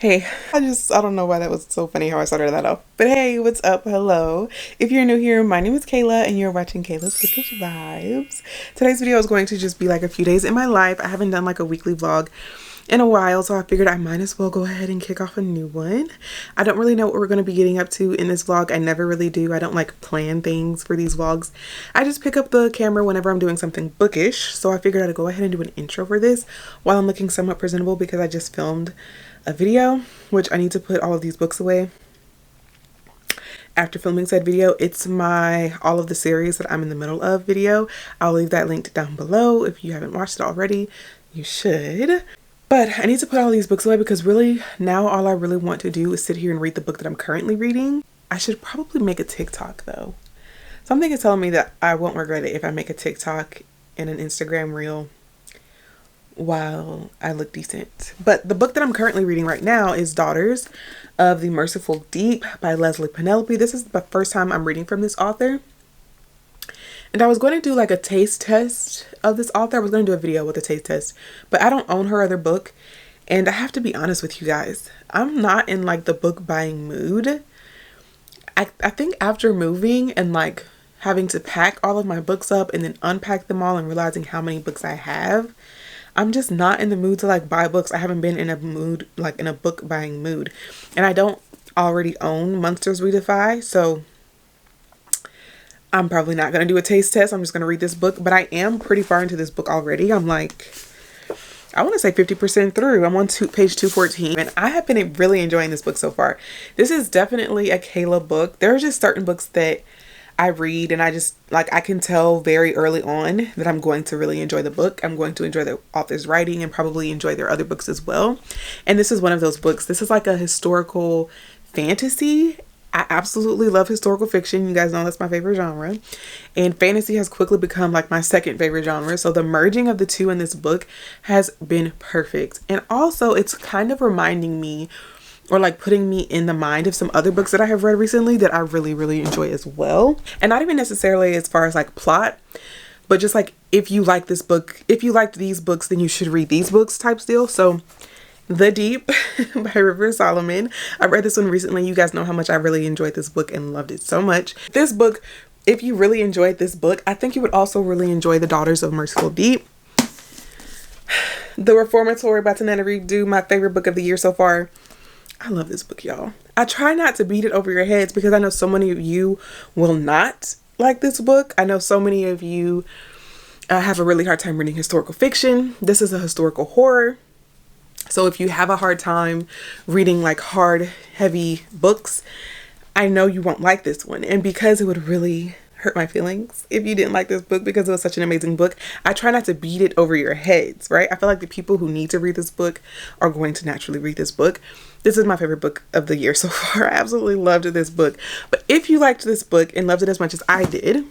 Hey, I don't know why that was so funny how I started that off. But hey, what's up? Hello. If you're new here, my name is Kayla and you're watching Kayla's Bookish Vibes. Today's video is going to just be like a few days in my life. I haven't done like a weekly vlog in a while, so I figured I might as well go ahead and kick off a new one. I don't really know what we're going to be getting up to in this vlog. I never really do. I don't like plan things for these vlogs. I just pick up the camera whenever I'm doing something bookish. So I figured I'd go ahead and do an intro for this while I'm looking somewhat presentable because I just filmed a video, which I need to put all of these books away after filming said video. It's my all of the series that I'm in the middle of video. I'll leave that linked down below. If you haven't watched it already, you should. But I need to put all these books away because really now all I really want to do is sit here and read the book that I'm currently reading. I should probably make a TikTok though. Something is telling me that I won't regret it if I make a TikTok and an Instagram reel while I look decent. But the book that I'm currently reading right now is Daughters of the Merciful Deep by Leslie Penelope. This is the first time I'm reading from this author. And I was going to do like a taste test of this author. I was going to do a video with a taste test, but I don't own her other book. And I have to be honest with you guys, I'm not in like the book buying mood. I think after moving and like having to pack all of my books up and then unpack them all and realizing how many books I have, I'm just not in the mood to like buy books. I haven't been in a mood, like in a book buying mood. And I don't already own Monsters We Defy. So I'm probably not going to do a taste test. I'm just going to read this book. But I am pretty far into this book already. I'm like, I want to say 50% through. I'm on page 214. And I have been really enjoying this book so far. This is definitely a Kayla book. There are just certain books that I read and I just like, I can tell very early on that I'm going to really enjoy the book. I'm going to enjoy the author's writing and probably enjoy their other books as well. And this is one of those books. This is like a historical fantasy. I absolutely love historical fiction. You guys know that's my favorite genre. And fantasy has quickly become like my second favorite genre. So the merging of the two in this book has been perfect. And also it's kind of reminding me or like putting me in the mind of some other books that I have read recently that I really, really enjoy as well. And not even necessarily as far as like plot, but just like if you like this book, if you liked these books, then you should read these books type deal. So The Deep by River Solomon. I read this one recently. You guys know how much I really enjoyed this book and loved it so much. This book, if you really enjoyed this book, I think you would also really enjoy The Daughters of Merciful Deep. The Reformatory by Tanetta Redo, my favorite book of the year so far. I love this book, y'all. I try not to beat it over your heads because I know so many of you will not like this book. I know so many of you have a really hard time reading historical fiction. This is a historical horror. So if you have a hard time reading like hard, heavy books, I know you won't like this one. And because it would really hurt my feelings if you didn't like this book because it was such an amazing book, I try not to beat it over your heads, right? I feel like the people who need to read this book are going to naturally read this book. This is my favorite book of the year so far. I absolutely loved this book. But if you liked this book and loved it as much as I did,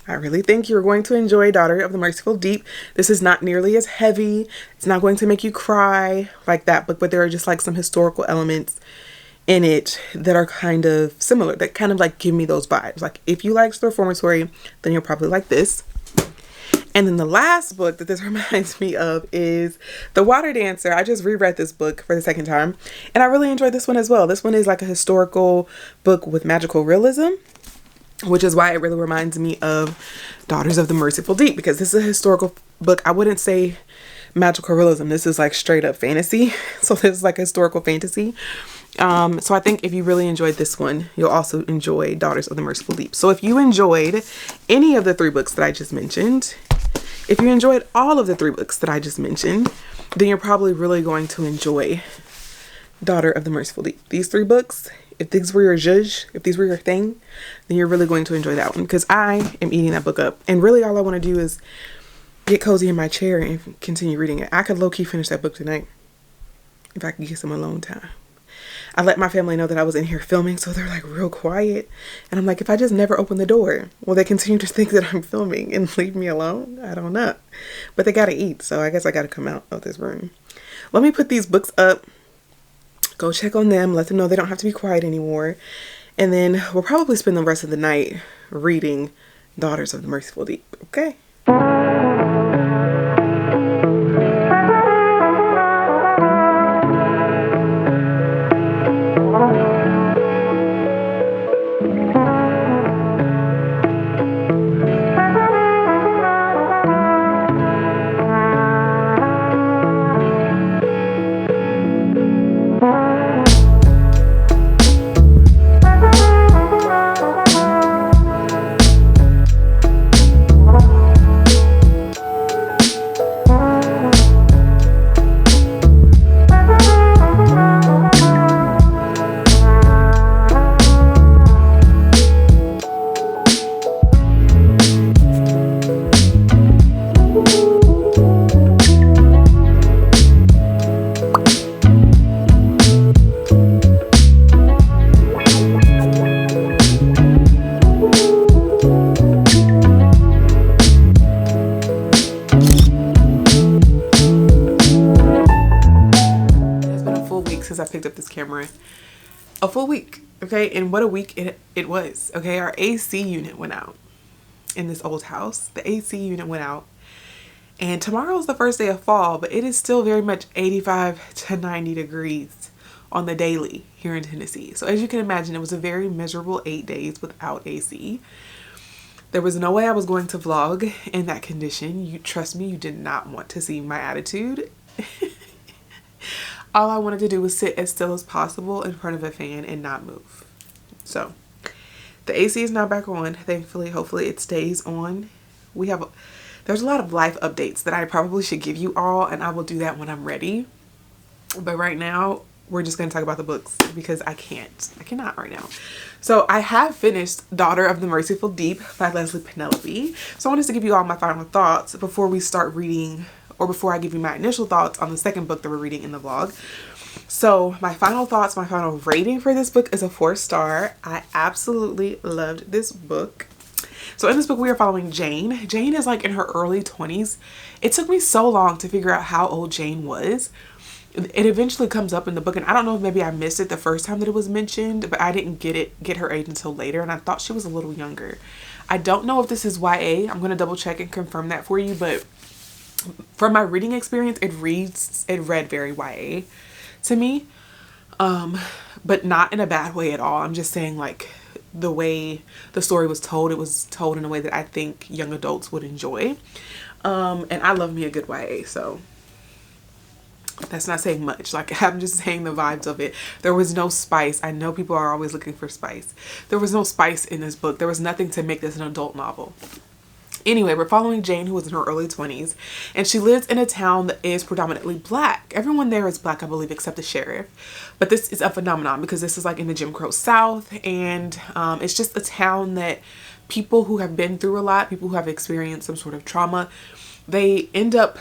I really think you're going to enjoy Daughter of the Merciful Deep. This is not nearly as heavy. It's not going to make you cry like that book, but there are just like some historical elements in it that are kind of similar, that kind of like give me those vibes. Like if you like the Reformatory, then you'll probably like this. And then the last book that this reminds me of is The Water Dancer. I just reread this book for the second time and I really enjoyed this one as well. This one is like a historical book with magical realism, which is why it really reminds me of Daughters of the Merciful Deep, because this is a historical book. I wouldn't say magical realism. This is like straight up fantasy. So this is like historical fantasy. So I think if you really enjoyed this one, you'll also enjoy Daughters of the Merciful Deep. So if you enjoyed any of the three books that I just mentioned, if you enjoyed all of the three books that I just mentioned, then you're probably really going to enjoy Daughter of the Merciful Deep. These three books, if these were your zhuzh, if these were your thing, then you're really going to enjoy that one because I am eating that book up. And really all I want to do is get cozy in my chair and continue reading it. I could low-key finish that book tonight if I could get some alone time. I let my family know that I was in here filming, so they're like real quiet. And I'm like, if I just never open the door, will they continue to think that I'm filming and leave me alone? I don't know. But they gotta eat, so I guess I gotta come out of this room. Let me put these books up, go check on them, let them know they don't have to be quiet anymore. And then we'll probably spend the rest of the night reading Daughters of the Merciful Deep, okay? since I picked up this camera. A full week, okay? And what a week it was, okay? Our AC unit went out in this old house. The AC unit went out. And tomorrow's the first day of fall, but it is still very much 85 to 90 degrees on the daily here in Tennessee. So as you can imagine, it was a very miserable 8 days without AC. There was no way I was going to vlog in that condition. You trust me, you did not want to see my attitude. All I wanted to do was sit as still as possible in front of a fan and not move. So the AC is now back on, thankfully. Hopefully it stays on. There's a lot of life updates that I probably should give you all, and I will do that when I'm ready. But right now, we're just going to talk about the books because I cannot right now. So I have finished Daughter of the Merciful Deep by Leslie Penelope. So I wanted to give you all my final thoughts before we start reading, or before I give you my initial thoughts on the second book that we're reading in the vlog. So my final thoughts, my final rating for this book is a 4-star. I absolutely loved this book. So in this book, we are following Jane. Jane is like in her early 20s. It took me so long to figure out how old Jane was. It eventually comes up in the book, and I don't know if maybe I missed it the first time that it was mentioned, but I didn't get her age until later, and I thought she was a little younger. I don't know if this is YA. I'm going to double check and confirm that for you, but from my reading experience, it read very YA to me, but not in a bad way at all. I'm just saying, like, the way the story was told, it was told in a way that I think young adults would enjoy. And I love me a good YA, so that's not saying much. Like, I'm just saying the vibes of it. There was no spice. I know people are always looking for spice. There was no spice in this book. There was nothing to make this an adult novel. Anyway, we're following Jane, who is in her early 20s, and she lives in a town that is predominantly black. Everyone there is black, I believe, except the sheriff. But this is a phenomenon because this is like in the Jim Crow South, and it's just a town that people who have been through a lot, people who have experienced some sort of trauma, they end up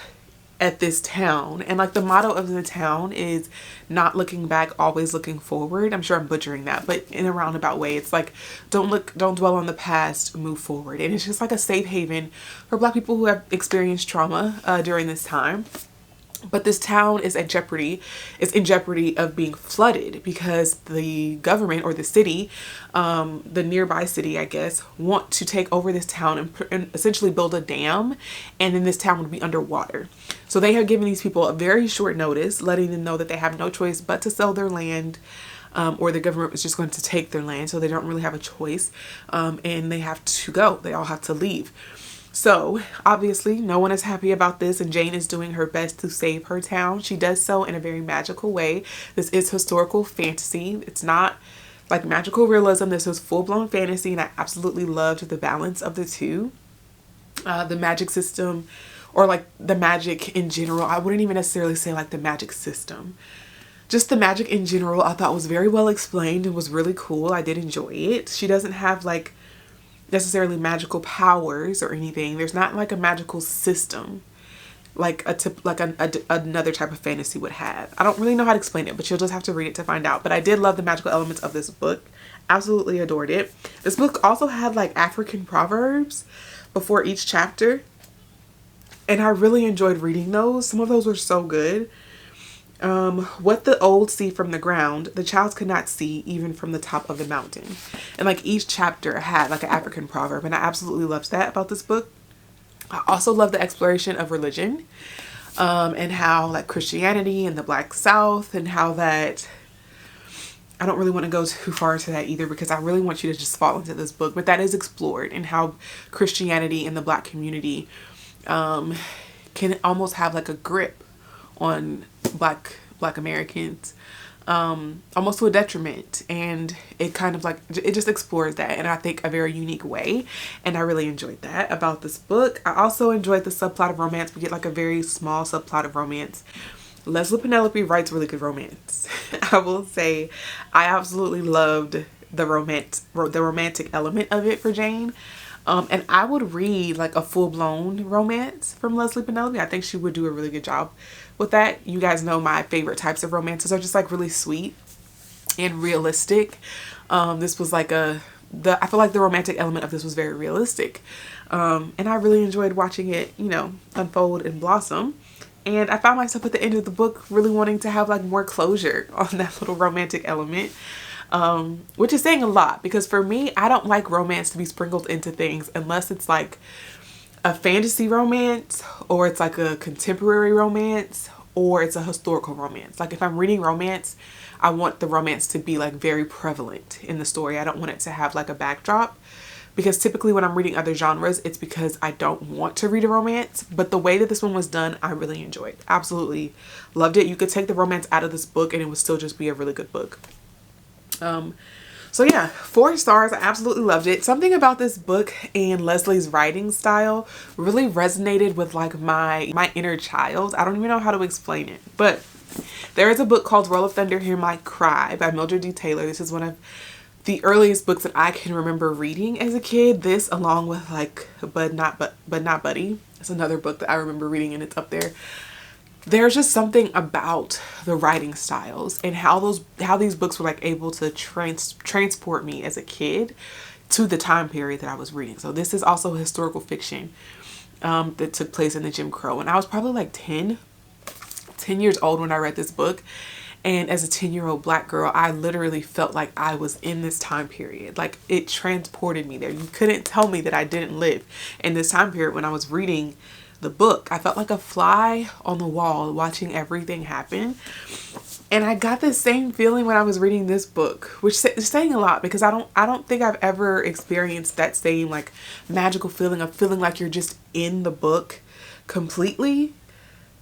at this town. And like the motto of the town is not looking back, always looking forward. I'm sure I'm butchering that, but in a roundabout way, it's like don't dwell on the past, move forward. And it's just like a safe haven for black people who have experienced trauma during this time. But this town is in jeopardy of being flooded because the government, or the city, the nearby city, I guess, want to take over this town and essentially build a dam, and then this town would be underwater. So they have given these people a very short notice, letting them know that they have no choice but to sell their land, or the government is just going to take their land, so they don't really have a choice, and they have to go. They all have to leave. So obviously no one is happy about this, and Jane is doing her best to save her town. She does so in a very magical way. This is historical fantasy. It's not like magical realism. This is full-blown fantasy, and I absolutely loved the balance of the two. The magic system, or like the magic in general, I wouldn't even necessarily say like the magic system. Just the magic in general, I thought was very well explained and was really cool. I did enjoy it. She doesn't have like necessarily magical powers or anything. There's not like a magical system like another type of fantasy would have. I don't really know how to explain it, but you'll just have to read it to find out. But I did love the magical elements of this book. Absolutely adored it. This book also had like African proverbs before each chapter, and I really enjoyed reading those. Some of those were so good. What the old see from the ground, the child could not see even from the top of the mountain. And like each chapter had like an African proverb, and I absolutely loved that about this book. I also love the exploration of religion, and how like Christianity in the Black South, and how that, I don't really want to go too far into that either because I really want you to just fall into this book, but that is explored, and how Christianity in the Black community can almost have like a grip on Black Americans, almost to a detriment, and it kind of like, it just explores that in I think a very unique way, and I really enjoyed that about this book. I also enjoyed the subplot of romance. We get like a very small subplot of romance. Leslie Penelope writes really good romance. I will say I absolutely loved the romantic element of it for Jane. And I would read like a full-blown romance from Leslie Penelope. I think she would do a really good job with that. You guys know my favorite types of romances are just like really sweet and realistic. This was like I feel like the romantic element of this was very realistic. And I really enjoyed watching it, you know, unfold and blossom. And I found myself at the end of the book really wanting to have like more closure on that little romantic element. Which is saying a lot, because for me, I don't like romance to be sprinkled into things unless it's like a fantasy romance, or it's like a contemporary romance, or it's a historical romance. Like if I'm reading romance, I want the romance to be like very prevalent in the story. I don't want it to have like a backdrop, because typically when I'm reading other genres, it's because I don't want to read a romance. But the way that this one was done, I really enjoyed. Absolutely loved it. You could take the romance out of this book and it would still just be a really good book. So yeah, 4 stars. I absolutely loved it. Something about this book and Leslie's writing style really resonated with like my inner child. I don't even know how to explain it, but there is a book called Roll of Thunder, Hear My Cry by Mildred D. Taylor. This is one of the earliest books that I can remember reading as a kid. This, along with like But Not Buddy. It's another book that I remember reading, and it's up there. There's just something about the writing styles and how these books were like able to transport me as a kid to the time period that I was reading. So this is also historical fiction that took place in the Jim Crow, and I was probably like 10 years old when I read this book. And as a 10-year-old Black girl, I literally felt like I was in this time period. Like it transported me there. You couldn't tell me that I didn't live in this time period when I was reading the book. I felt like a fly on the wall watching everything happen. And I got the same feeling when I was reading this book, which is saying a lot, because I don't think I've ever experienced that same like magical feeling of feeling like you're just in the book completely.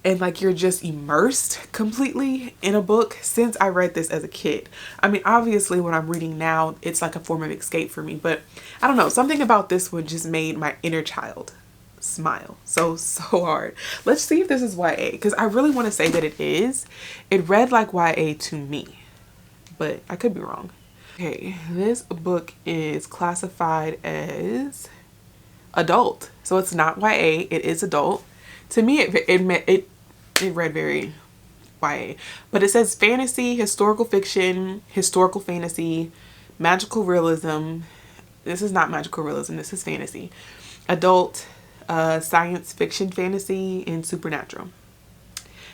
And like you're just immersed completely in a book since I read this as a kid. I mean, obviously when I'm reading now, it's like a form of escape for me. But I don't know, something about this one just made my inner child smile so hard. Let's see if this is YA, because I really want to say that it is. It read like YA to me, but I could be wrong. Okay, this book is classified as adult. So it's not YA, it is adult. To me, it read very YA, but it says fantasy, historical fiction, historical fantasy, magical realism. This is not magical realism, this is fantasy. Adult, science fiction, fantasy, and supernatural.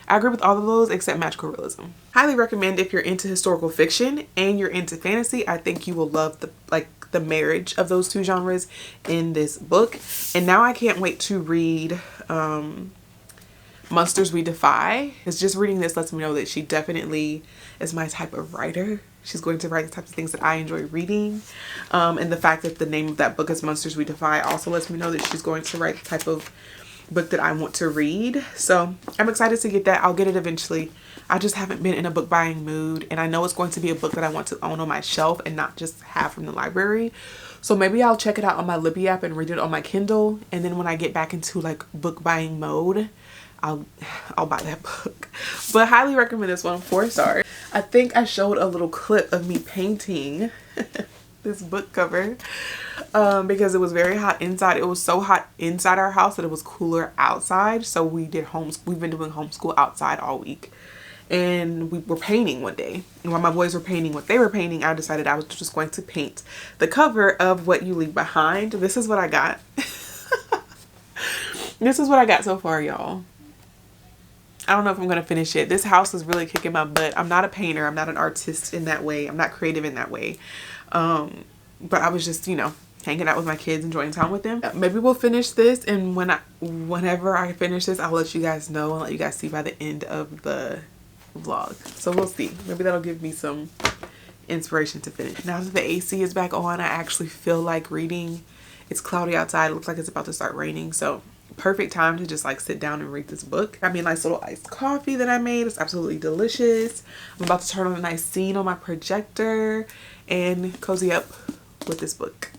I agree with all of those except magical realism. Highly recommend if you're into historical fiction and you're into fantasy. I think you will love the marriage of those two genres in this book. And now I can't wait to read Monsters We Defy. It's just reading this lets me know that she definitely is my type of writer. She's going to write the types of things that I enjoy reading. And the fact that the name of that book is Monsters We Defy also lets me know that she's going to write the type of book that I want to read. So I'm excited to get that. I'll get it eventually. I just haven't been in a book buying mood, and I know it's going to be a book that I want to own on my shelf and not just have from the library. So maybe I'll check it out on my Libby app and read it on my Kindle, and then when I get back into like book buying mode, I'll buy that book. But highly recommend this one, 4 stars. I think I showed a little clip of me painting this book cover because it was very hot inside. It was so hot inside our house that it was cooler outside. So we've been doing homeschool outside all week. And we were painting one day. And while my boys were painting what they were painting, I decided I was just going to paint the cover of What You Leave Behind. This is what I got. This is what I got so far, y'all. I don't know if I'm going to finish it. This house is really kicking my butt. I'm not a painter. I'm not an artist in that way. I'm not creative in that way. But I was just, you know, hanging out with my kids, enjoying time with them. Maybe we'll finish this, and whenever I finish this, I'll let you guys know and let you guys see by the end of the vlog. So we'll see. Maybe that'll give me some inspiration to finish. Now that the AC is back on, I actually feel like reading. It's cloudy outside. It looks like it's about to start raining. So perfect time to just like sit down and read this book. Got me a nice little iced coffee that I made. It's absolutely delicious. I'm about to turn on a nice scene on my projector and cozy up with this book.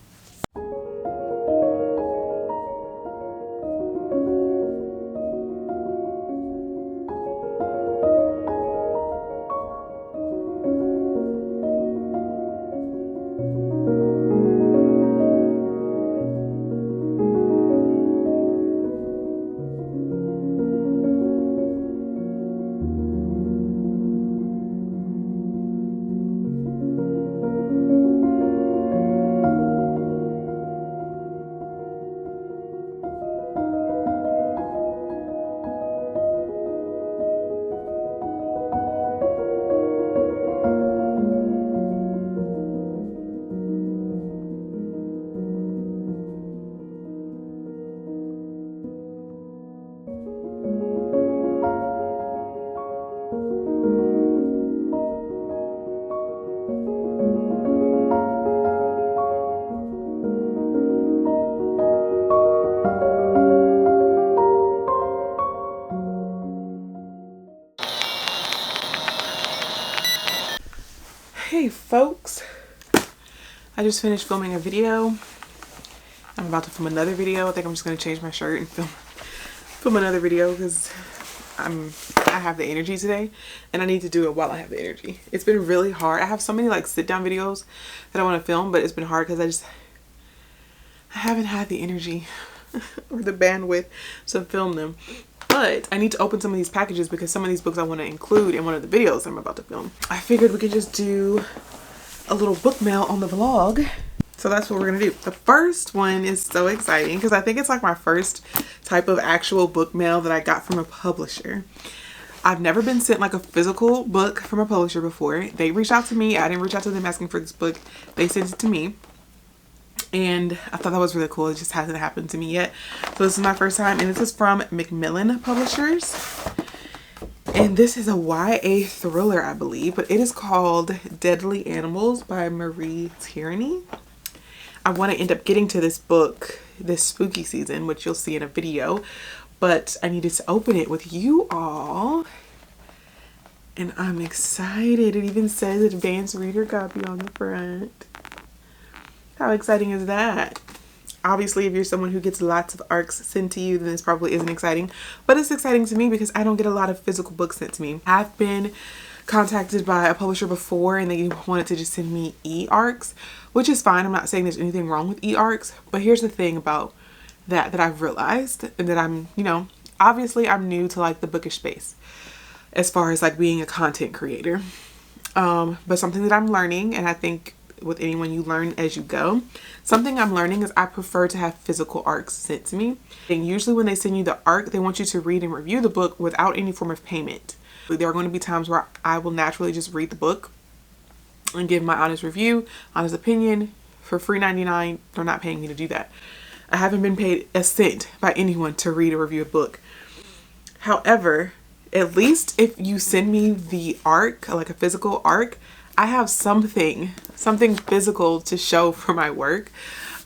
Hey folks, I just finished filming a video. I'm about to film another video. I think I'm just gonna change my shirt and film another video because I have the energy today and I need to do it while I have the energy. It's been really hard. I have so many like sit down videos that I want to film, but it's been hard because I haven't had the energy or the bandwidth to film them. But I need to open some of these packages because some of these books I want to include in one of the videos I'm about to film. I figured we could just do a little book mail on the vlog. So that's what we're gonna do. The first one is so exciting because I think it's like my first type of actual book mail that I got from a publisher. I've never been sent like a physical book from a publisher before. They reached out to me. I didn't reach out to them asking for this book. They sent it to me. And I thought that was really cool. It just hasn't happened to me yet. So this is my first time. And this is from Macmillan Publishers. And this is a YA thriller, I believe. But it is called Deadly Animals by Marie Tierney. I want to end up getting to this book this spooky season, which you'll see in a video. But I needed to open it with you all. And I'm excited. It even says advanced reader copy on the front. How exciting is that? Obviously, if you're someone who gets lots of ARCs sent to you, then this probably isn't exciting. But it's exciting to me because I don't get a lot of physical books sent to me. I've been contacted by a publisher before and they wanted to just send me e-ARCs, which is fine. I'm not saying there's anything wrong with e-ARCs. But here's the thing about that I've realized, and that I'm, you know, obviously I'm new to like the bookish space as far as like being a content creator. But something that I'm learning, and I think with anyone you learn as you go, something I'm learning is I prefer to have physical ARCs sent to me. And usually when they send you the ARC, they want you to read and review the book without any form of payment. There are going to be times where I will naturally just read the book and give my honest review, honest opinion for free $99. They're not paying me to do that. I haven't been paid a cent by anyone to read or review a book. However, at least if you send me the ARC, like a physical ARC, I have something physical to show for my work.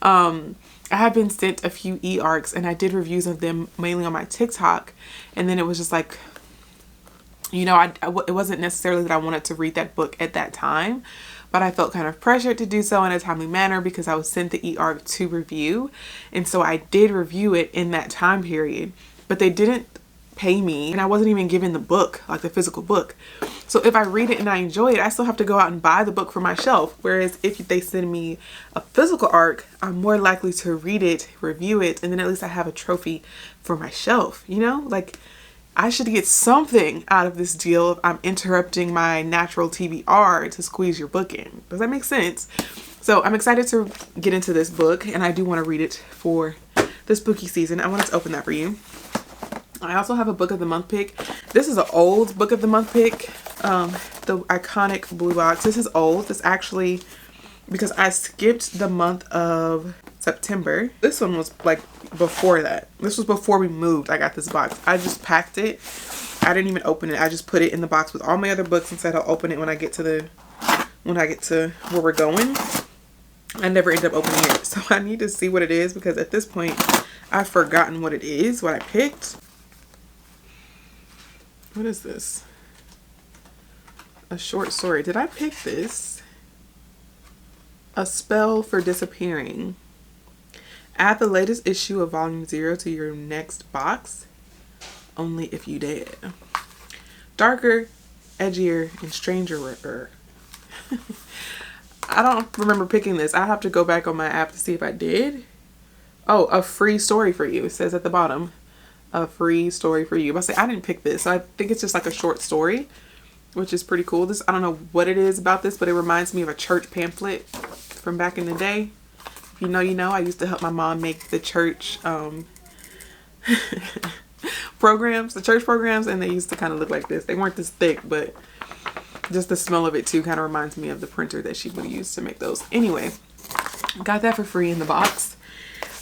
I have been sent a few e-ARCs and I did reviews of them mainly on my TikTok. And then it was just like, you know, it wasn't necessarily that I wanted to read that book at that time, but I felt kind of pressured to do so in a timely manner because I was sent the e-ARC to review. And so I did review it in that time period, but they didn't pay me and I wasn't even given the book, like the physical book. So if I read it and I enjoy it, I still have to go out and buy the book for my shelf. Whereas if they send me a physical ARC, I'm more likely to read it, review it, and then at least I have a trophy for my shelf, you know? Like, I should get something out of this deal if I'm interrupting my natural TBR to squeeze your book in. Does that make sense? So I'm excited to get into this book and I do want to read it for the spooky season. I wanted to open that for you. I also have a book of the month pick. This is an old book of the month pick. The iconic blue box. This is old. This actually, because I skipped the month of September. This one was like before that. This was before we moved. I got this box. I just packed it. I didn't even open it. I just put it in the box with all my other books and said I'll open it when I get to where we're going. I never end up opening it. So I need to see what it is because at this point I've forgotten what it is, what I picked. What is this? A short story. Did I pick this? A Spell for Disappearing. Add the latest issue of Volume 0 to your next box. Only if you dare. Darker, edgier, and stranger. I don't remember picking this. I have to go back on my app to see if I did. Oh, a free story for you. It says at the bottom. A free story for you. But I didn't pick this. So I think it's just like a short story, which is pretty cool. This, I don't know what it is about this, but it reminds me of a church pamphlet from back in the day. If you know, you know. I used to help my mom make the church programs, and they used to kind of look like this. They weren't this thick, but just the smell of it too kind of reminds me of the printer that she would use to make those. Anyway, got that for free in the box.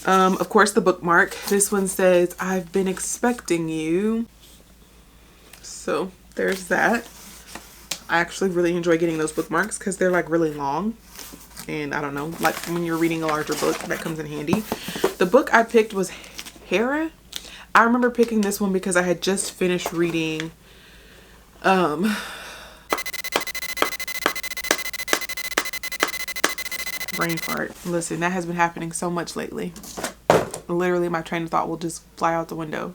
Of course, the bookmark. This one says, I've been expecting you. So there's that. I actually really enjoy getting those bookmarks because they're like really long. And I don't know, like when you're reading a larger book, that comes in handy. The book I picked was Heeey. I remember picking this one because I had just finished reading Brain fart. Listen, that has been happening so much lately. Literally, my train of thought will just fly out the window.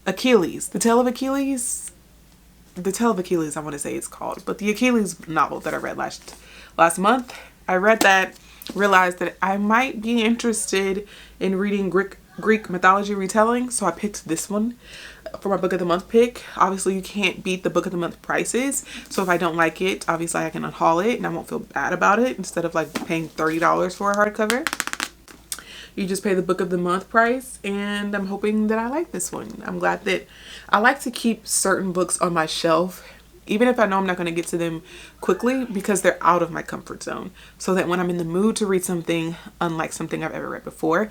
Achilles. The Tale of Achilles. The Tale of Achilles, I want to say it's called. But the Achilles novel that I read last month. I read that, realized that I might be interested in reading Greek mythology retelling. So I picked this one for my book of the month pick. Obviously, you can't beat the book of the month prices. So if I don't like it, obviously I can unhaul it and I won't feel bad about it. Instead of like paying $30 for a hardcover, you just pay the book of the month price, and I'm hoping that I like this one. I'm glad that I like to keep certain books on my shelf, even if I know I'm not going to get to them quickly, because they're out of my comfort zone. So that when I'm in the mood to read something unlike something I've ever read before,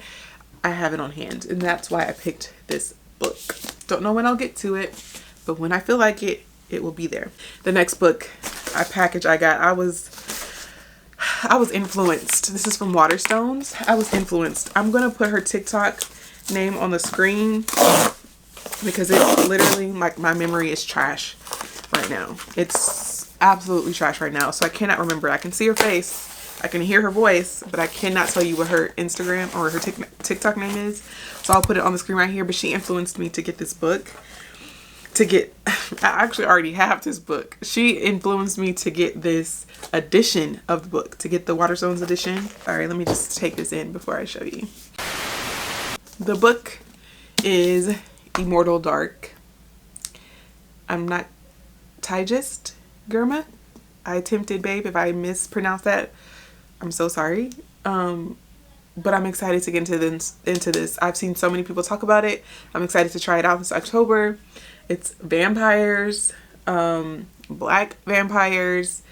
I have it on hand. And that's why I picked this book. Don't know when I'll get to it, but when I feel like it, it will be there. The next book I got, I was influenced. This is from Waterstones. I was influenced. I'm going to put her TikTok name on the screen because it's literally like my memory is trash right now. It's absolutely trash right now. So I cannot remember. I can see her face. I can hear her voice, but I cannot tell you what her Instagram or her TikTok name is. So I'll put it on the screen right here. But she influenced me to get this book. I actually already have this book. She influenced me to get this edition of the book, to get the Waterstones edition. All right, let me just take this in before I show you. The book is Immortal Dark. I'm not Tigist Germa. I attempted, babe. If I mispronounced that, I'm so sorry. But I'm excited to get into this. I've seen so many people talk about it. I'm excited to try it out this October. It's vampires, black vampires,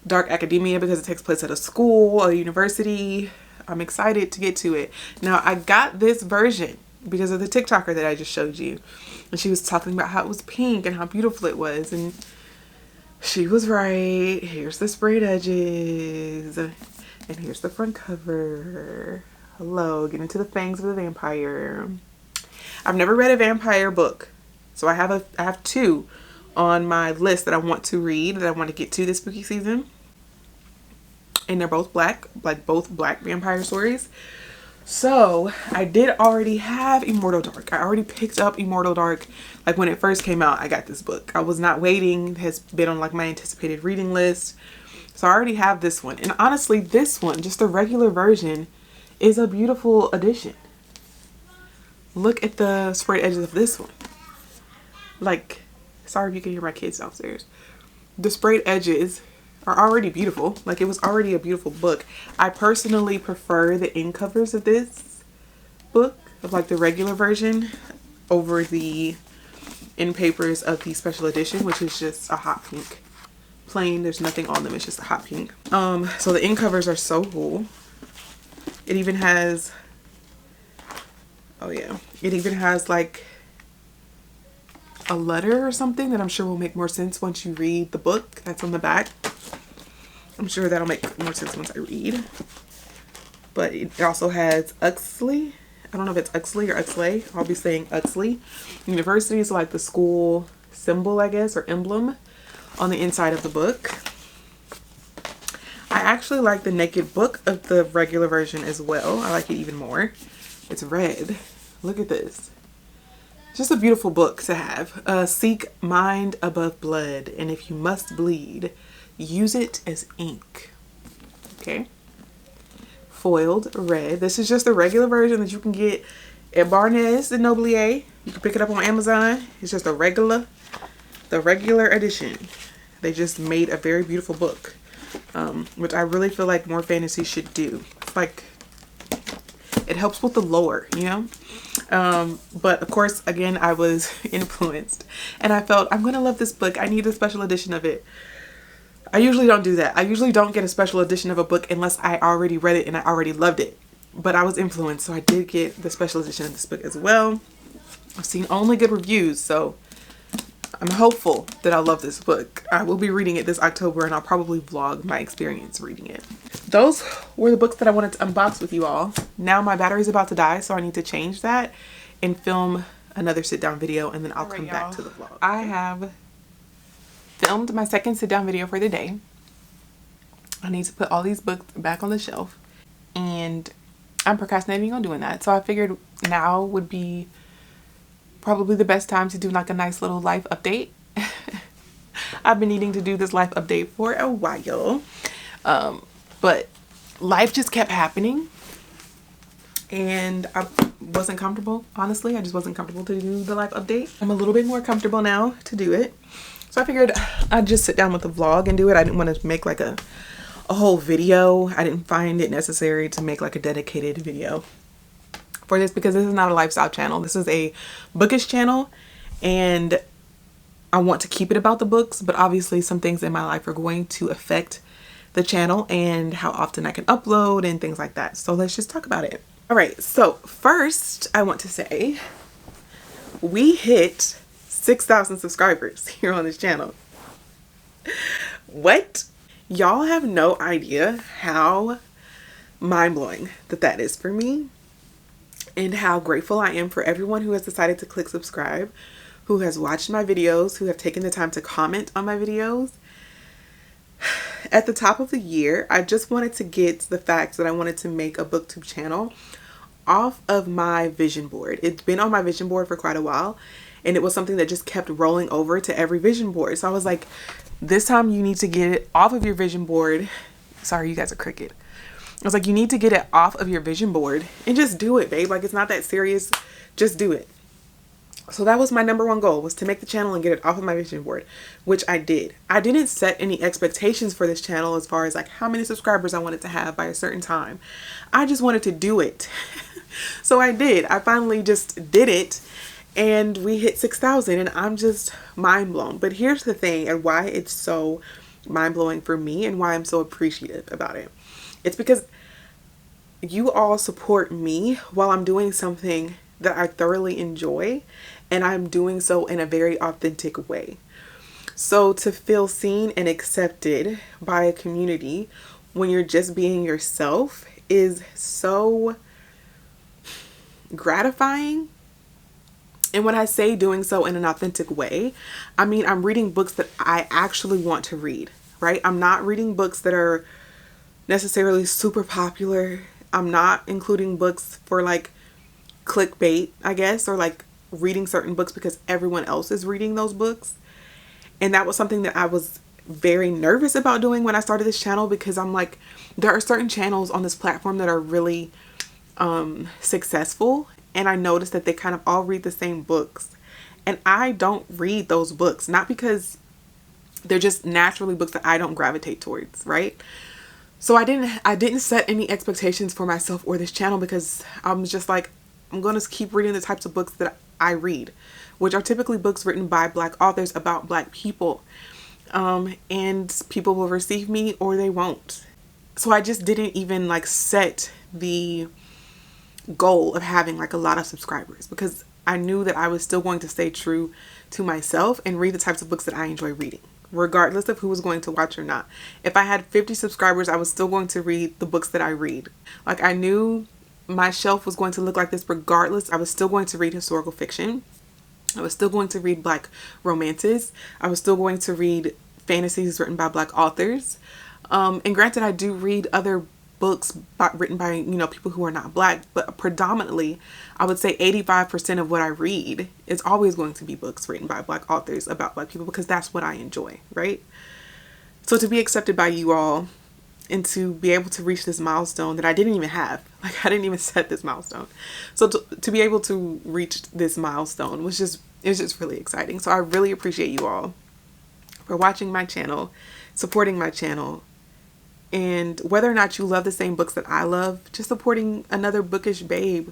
dark academia because it takes place at a school, a university. I'm excited to get to it. Now, I got this version because of the TikToker that I just showed you. And she was talking about how it was pink and how beautiful it was. And she was right. Here's the sprayed edges. And here's the front cover. Hello, get into the fangs of the vampire. I've never read a vampire book. So I have two on my list that I want to read, that I want to get to this spooky season. And they're both black, like both black vampire stories. So I did already have Immortal Dark. I already picked up Immortal Dark. Like when it first came out, I got this book. I was not waiting. It has been on like my anticipated reading list. So I already have this one. And honestly, this one, just the regular version, is a beautiful addition. Look at the sprayed edges of this one. Like, sorry if you can hear my kids downstairs. The sprayed edges are already beautiful. Like, it was already a beautiful book. I personally prefer the end covers of this book, of like the regular version, over the end papers of the special edition, which is just a hot pink. Plain, there's nothing on them, it's just a hot pink. So the end covers are so cool. It even has, oh yeah, it even has like a letter or something that I'm sure will make more sense once you read the book that's on the back. I'm sure that'll make more sense once I read. But it also has Uxley. I don't know if it's Uxley or Uxley. I'll be saying Uxley. University is like the school symbol, I guess, or emblem on the inside of the book. I actually like the naked book of the regular version as well. I like it even more. It's red. Look at this. Just a beautiful book to have. Seek mind above blood, and if you must bleed, use it as ink. Okay. Foiled red. This is just the regular version that you can get at Barnes and Noble. You can pick it up on Amazon. It's just the regular edition. They just made a very beautiful book, which I really feel like more fantasy should do. It's like, it helps with the lore, you know? But of course, again, I was influenced and I felt I'm gonna love this book. I need a special edition of it. I usually don't do that. I usually don't get a special edition of a book unless I already read it and I already loved it. But I was influenced, so I did get the special edition of this book as well. I've seen only good reviews, so I'm hopeful that I'll love this book. I will be reading it this October and I'll probably vlog my experience reading it. Those were the books that I wanted to unbox with you all. Now my battery's about to die, so I need to change that and film another sit down video, and then I'll come back to the vlog. I have filmed my second sit down video for the day. I need to put all these books back on the shelf, and I'm procrastinating on doing that. So I figured now would be probably the best time to do like a nice little life update. I've been needing to do this life update for a while, but life just kept happening, and I wasn't comfortable. Honestly, I just wasn't comfortable to do the life update. I'm a little bit more comfortable now to do it, so I figured I'd just sit down with the vlog and do it. I didn't want to make like a whole video. I didn't find it necessary to make like a dedicated video for this, because this is not a lifestyle channel. This is a bookish channel, and I want to keep it about the books, but obviously some things in my life are going to affect the channel and how often I can upload and things like that. So let's just talk about it. All right, so first I want to say we hit 6,000 subscribers here on this channel. What? Y'all have no idea how mind-blowing that is for me, and how grateful I am for everyone who has decided to click subscribe, who has watched my videos, who have taken the time to comment on my videos. At the top of the year, I just wanted to get the fact that I wanted to make a booktube channel off of my vision board. It's been on my vision board for quite a while, and it was something that just kept rolling over to every vision board. So I was like, this time you need to get it off of your vision board. Sorry, you guys are cricket. I was like, you need to get it off of your vision board and just do it, babe. Like, it's not that serious. Just do it. So that was my number one goal, was to make the channel and get it off of my vision board, which I did. I didn't set any expectations for this channel as far as like how many subscribers I wanted to have by a certain time. I just wanted to do it. So I did. I finally just did it, and we hit 6,000, and I'm just mind blown. But here's the thing, and why it's so mind blowing for me and why I'm so appreciative about it. It's because you all support me while I'm doing something that I thoroughly enjoy, and I'm doing so in a very authentic way. So to feel seen and accepted by a community when you're just being yourself is so gratifying. And when I say doing so in an authentic way, I mean I'm reading books that I actually want to read, right? I'm not reading books that are necessarily super popular. I'm not including books for like clickbait, I guess, or like reading certain books because everyone else is reading those books. And that was something that I was very nervous about doing when I started this channel, because I'm like, there are certain channels on this platform that are really successful, and I noticed that they kind of all read the same books, and I don't read those books, not because they're just naturally books that I don't gravitate towards, right? So I didn't set any expectations for myself or this channel, because I'm just like, I'm going to keep reading the types of books that I read, which are typically books written by Black authors about Black people. And people will receive me or they won't. So I just didn't even like set the goal of having like a lot of subscribers, because I knew that I was still going to stay true to myself and read the types of books that I enjoy reading, regardless of who was going to watch or not. If I had 50 subscribers, I was still going to read the books that I read. Like, I knew my shelf was going to look like this regardless. I was still going to read historical fiction. I was still going to read Black romances. I was still going to read fantasies written by Black authors. And granted, I do read other books written by, you know, people who are not Black, but predominantly, I would say 85% of what I read is always going to be books written by Black authors about Black people, because that's what I enjoy, right? So to be accepted by you all and to be able to reach this milestone that I didn't even have, like I didn't even set this milestone. So to be able to reach this milestone was just really exciting. So I really appreciate you all for watching my channel, supporting my channel, and whether or not you love the same books that I love, just supporting another bookish babe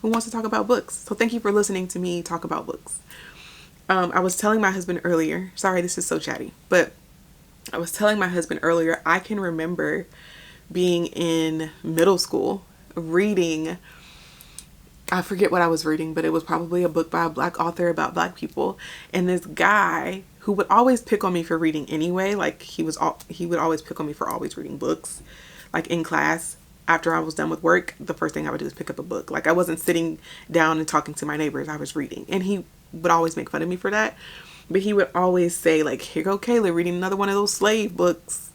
who wants to talk about books. So thank you for listening to me talk about books. I was telling my husband earlier, sorry, this is so chatty, but I was telling my husband earlier, I can remember being in middle school reading, I forget what I was reading, but it was probably a book by a Black author about Black people. And this guy who would always pick on me for reading anyway, like he would always pick on me for always reading books, like in class. After I was done with work, the first thing I would do is pick up a book. Like I wasn't sitting down and talking to my neighbors, I was reading. And he would always make fun of me for that. But he would always say, like, here go Kayla reading another one of those slave books.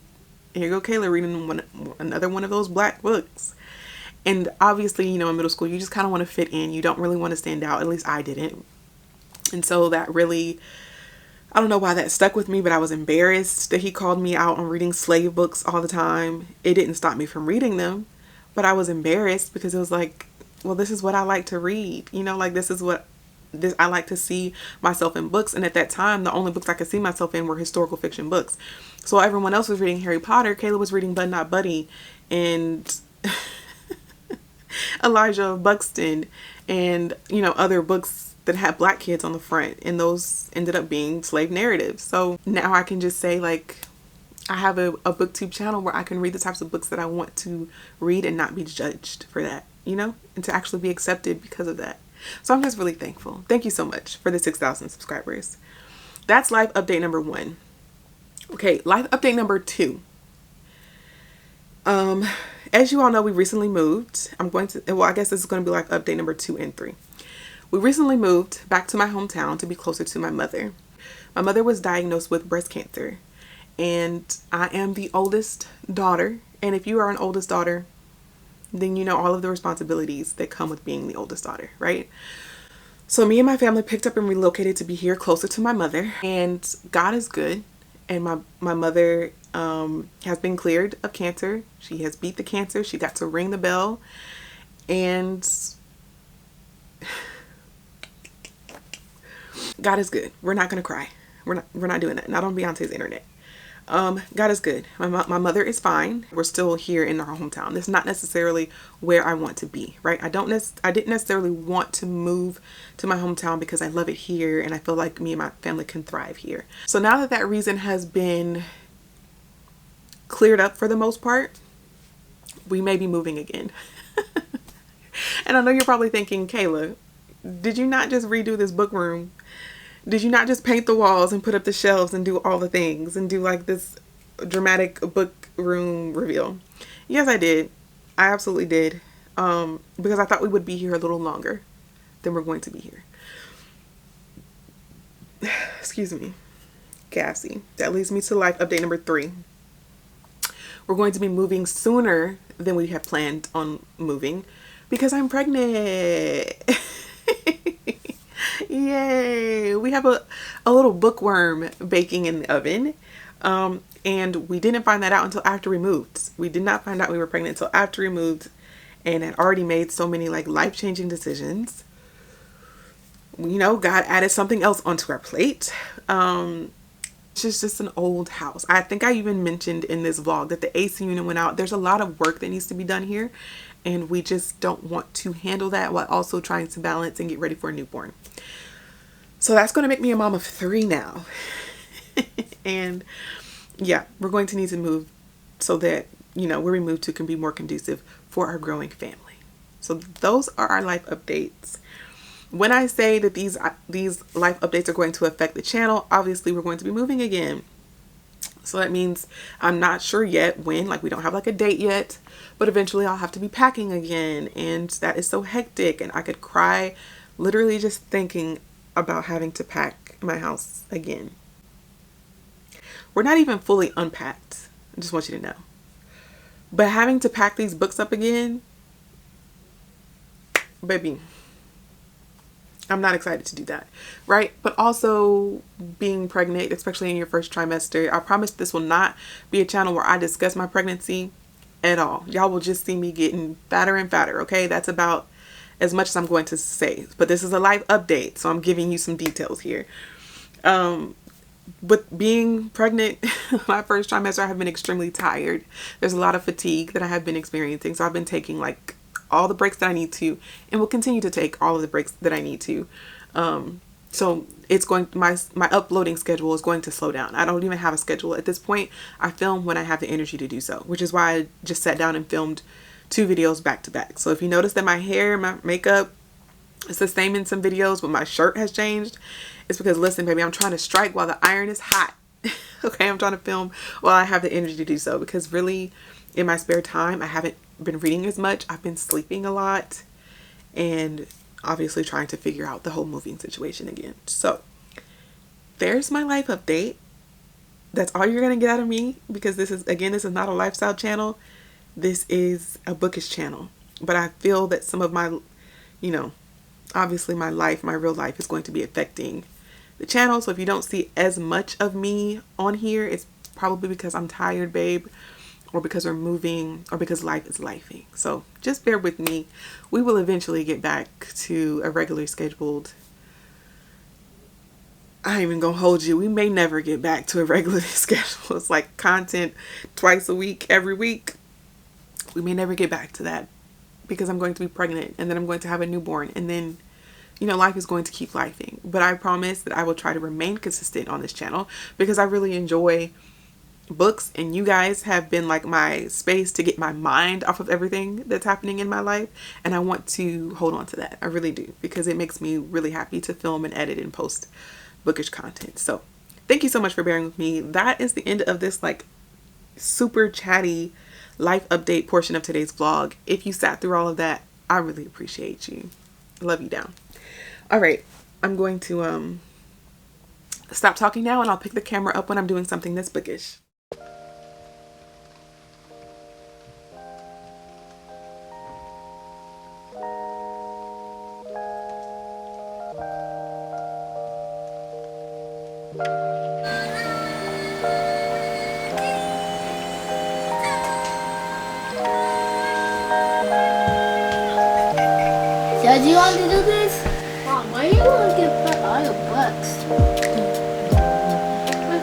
here go Kayla reading another one of those black books. And obviously, you know, in middle school, you just kind of want to fit in. You don't really want to stand out. At least I didn't. And so that really, I don't know why that stuck with me, but I was embarrassed that he called me out on reading slave books all the time. It didn't stop me from reading them, but I was embarrassed because it was like, well, this is what I like to read. You know, like this is what I like to see myself in books. And at that time, the only books I could see myself in were historical fiction books. So while everyone else was reading Harry Potter, Kayla was reading Bud Not Buddy and Elijah Buxton and, you know, other books that had black kids on the front, and those ended up being slave narratives. So now I can just say, like, I have a booktube channel where I can read the types of books that I want to read and not be judged for that, you know, and to actually be accepted because of that. So I'm just really thankful. Thank you so much for the 6,000 subscribers. That's life update number 1. Okay, life update number 2. As you all know, we recently moved. I guess this is going to be like update number 2 and 3. We recently moved back to my hometown to be closer to my mother. My mother was diagnosed with breast cancer, and I am the oldest daughter. And if you are an oldest daughter, then you know all of the responsibilities that come with being the oldest daughter, right? So me and my family picked up and relocated to be here closer to my mother, and God is good. And my mother has been cleared of cancer. She has beat the cancer. She got to ring the bell. And God is good. We're not going to cry. We're not doing that. Not on Beyonce's internet. God is good. My mother is fine. We're still here in our hometown. This is not necessarily where I want to be, right? I didn't necessarily want to move to my hometown because I love it here and I feel like me and my family can thrive here. So now that that reason has been cleared up for the most part, we may be moving again. And I know you're probably thinking, Kayla, did you not just redo this book room? Did you not just paint the walls and put up the shelves and do all the things and do like this dramatic book room reveal? Yes, I did. I absolutely did. Because I thought we would be here a little longer than we're going to be here. Excuse me. Gassy. That leads me to life update number 3. We're going to be moving sooner than we had planned on moving because I'm pregnant. Yay! We have a little bookworm baking in the oven. And we didn't find that out until after we moved. We did not find out we were pregnant until after we moved and had already made so many like life-changing decisions. You know, God added something else onto our plate. It's just an old house. I think I even mentioned in this vlog that the AC unit went out. There's a lot of work that needs to be done here. And we just don't want to handle that while also trying to balance and get ready for a newborn. So that's going to make me a mom of 3 now. And yeah, we're going to need to move so that, you know, where we move to can be more conducive for our growing family. So those are our life updates. When I say that these life updates are going to affect the channel, obviously we're going to be moving again. So that means I'm not sure yet when, like we don't have like a date yet, but eventually I'll have to be packing again. And that is so hectic, and I could cry literally just thinking about having to pack my house again. We're not even fully unpacked. I just want you to know. But having to pack these books up again, baby, I'm not excited to do that, right? But also being pregnant, especially in your first trimester, I promise this will not be a channel where I discuss my pregnancy at all. Y'all will just see me getting fatter and fatter, okay? That's about as much as I'm going to say. But this is a life update, so I'm giving you some details here. But being pregnant, my first trimester, I have been extremely tired. There's a lot of fatigue that I have been experiencing, so I've been taking like all the breaks that I need to, and will continue to take all of the breaks that I need to. So it's going, my uploading schedule is going to slow down. I don't even have a schedule at this point. I film when I have the energy to do so, which is why I just sat down and filmed 2 videos back to back. So if you notice that my hair, my makeup, it's the same in some videos, but my shirt has changed, it's because, listen, baby, I'm trying to strike while the iron is hot. Okay, I'm trying to film while I have the energy to do so, because really in my spare time, I haven't been reading as much. I've been sleeping a lot and obviously trying to figure out the whole moving situation again. So there's my life update. That's all you're gonna get out of me, because this is, again, this is not a lifestyle channel. This is a bookish channel. But I feel that some of my, you know, obviously my life, my real life is going to be affecting the channel. So if you don't see as much of me on here, it's probably because I'm tired, babe, or because we're moving, or because life is lifing. So just bear with me. We will eventually get back to a regular scheduled, I ain't even gonna hold you, we may never get back to a regular schedule. It's like content twice a week, every week. We may never get back to that, because I'm going to be pregnant, and then I'm going to have a newborn, and then, you know, life is going to keep lifing. But I promise that I will try to remain consistent on this channel, because I really enjoy books, and you guys have been like my space to get my mind off of everything that's happening in my life, and I want to hold on to that. I really do, because it makes me really happy to film and edit and post bookish content. So thank you so much for bearing with me. That is the end of this like super chatty life update portion of today's vlog. If you sat through all of that, I really appreciate you. Love you down. All right, I'm going to stop talking now, and I'll pick the camera up when I'm doing something that's bookish. So do you want to do this? Mom, why do you want to get put all your books?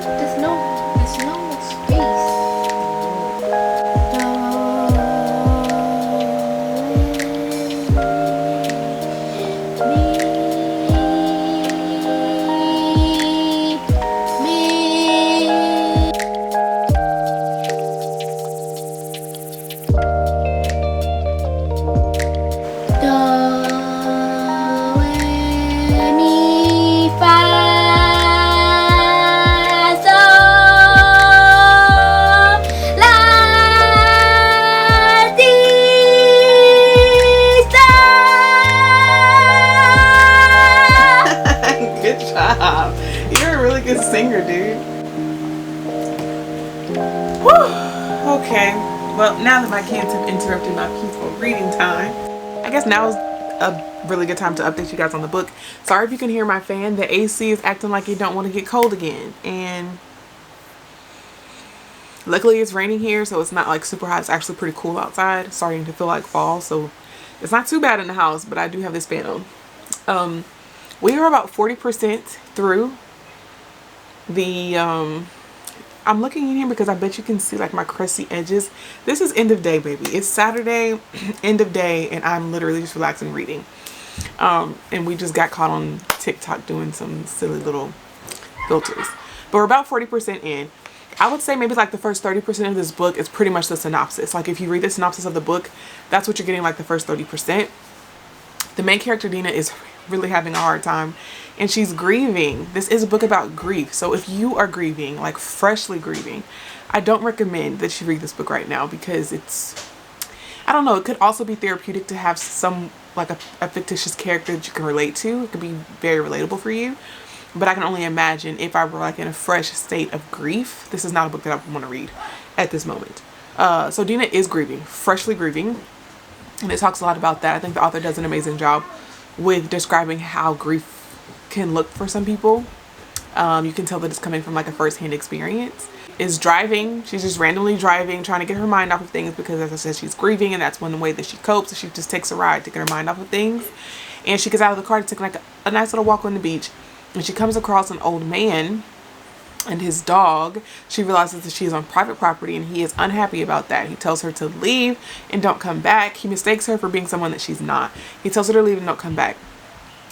There's no space. Good job. You're a really good singer, dude. Whew. Okay. Well, now that my kids have interrupted my peaceful reading time, I guess now is a really good time to update you guys on the book. Sorry if you can hear my fan. The AC is acting like it don't want to get cold again. And luckily it's raining here, so it's not like super hot. It's actually pretty cool outside. It's starting to feel like fall, so it's not too bad in the house, but I do have this fan on. We are about 40% through the, I'm looking in here because I bet you can see like my crusty edges. This is end of day, baby. It's Saturday, end of day, and I'm literally just relaxing reading. And we just got caught on TikTok doing some silly little filters. But we're about 40% in. I would say maybe like the first 30% of this book is pretty much the synopsis. Like if you read the synopsis of the book, that's what you're getting, like the first 30%. The main character, Dina, is really having a hard time, and she's grieving. This is a book about grief. So if you are grieving, like freshly grieving, I don't recommend that you read this book right now, because it's, I don't know, it could also be therapeutic to have some, like a fictitious character that you can relate to. It could be very relatable for you. But I can only imagine if I were like in a fresh state of grief, this is not a book that I want to read at this moment. So Dina is grieving, freshly grieving. And it talks a lot about that. I think the author does an amazing job with describing how grief can look for some people. You can tell that it's coming from like a first-hand experience. Is driving. She's just randomly driving, trying to get her mind off of things, because as I said, she's grieving, and that's one way that she copes. So she just takes a ride to get her mind off of things. And she gets out of the car to take like a nice little walk on the beach. And she comes across an old man and his dog. She realizes that she is on private property, and he is unhappy about that. He tells her to leave and don't come back. He mistakes her for being someone that she's not. He tells her to leave and don't come back.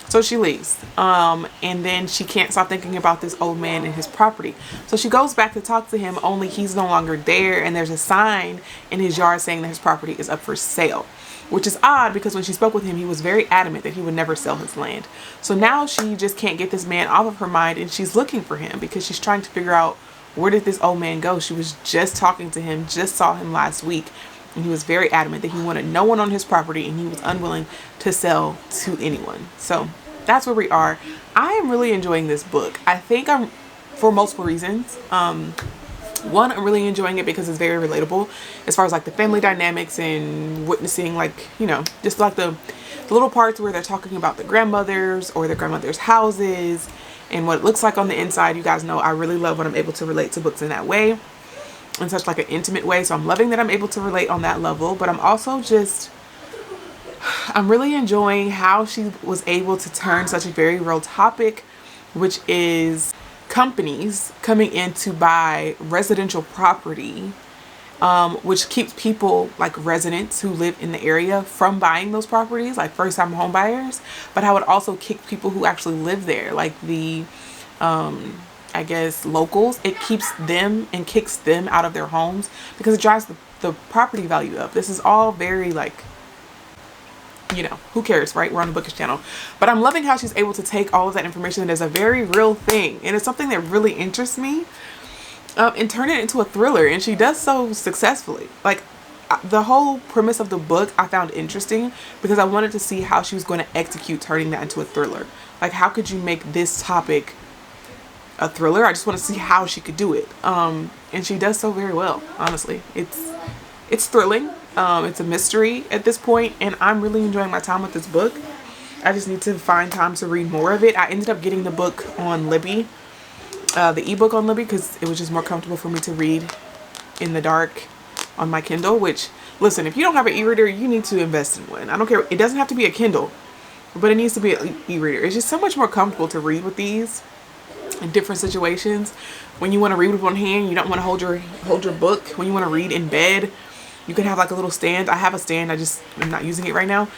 So she leaves. And then she can't stop thinking about this old man and his property. So she goes back to talk to him, only he's no longer there, and there's a sign in his yard saying that his property is up for sale. Which is odd, because when she spoke with him, he was very adamant that he would never sell his land. So now she just can't get this man off of her mind, and she's looking for him because she's trying to figure out, where did this old man go? She was just talking to him, just saw him last week, and he was very adamant that he wanted no one on his property, and he was unwilling to sell to anyone. So that's where we are. I am really enjoying this book. I think I'm for multiple reasons. One, I'm really enjoying it because it's very relatable as far as like the family dynamics and witnessing, like, you know, just like the little parts where they're talking about the grandmothers or their grandmothers' houses and what it looks like on the inside. You guys know I really love when I'm able to relate to books in that way, in such like an intimate way. So I'm loving that I'm able to relate on that level, but I'm also just, I'm really enjoying how she was able to turn such a very real topic, which is companies coming in to buy residential property, which keeps people like residents who live in the area from buying those properties, like first-time home buyers, but how it also kicks people who actually live there, like the I guess locals. It keeps them and kicks them out of their homes because it drives the property value up. This is all very like, you know, who cares, right? We're on the Bookish channel. But I'm loving how she's able to take all of that information that is a very real thing, and it's something that really interests me, and turn it into a thriller, and she does so successfully. Like, the whole premise of the book I found interesting because I wanted to see how she was going to execute turning that into a thriller. Like, how could you make this topic a thriller? I just want to see how she could do it, and she does so very well. Honestly, it's thrilling. It's a mystery at this point, and I'm really enjoying my time with this book. I just need to find time to read more of it. I ended up getting the book on Libby, the ebook on Libby, because it was just more comfortable for me to read in the dark on my Kindle. Which, listen, if you don't have an e-reader, you need to invest in one. I don't care. It doesn't have to be a Kindle, but it needs to be an e-reader. It's just so much more comfortable to read with these in different situations. When you want to read with one hand, you don't want to hold your book. When you want to read in bed, you can have like a little stand. I have a stand. I'm not using it right now.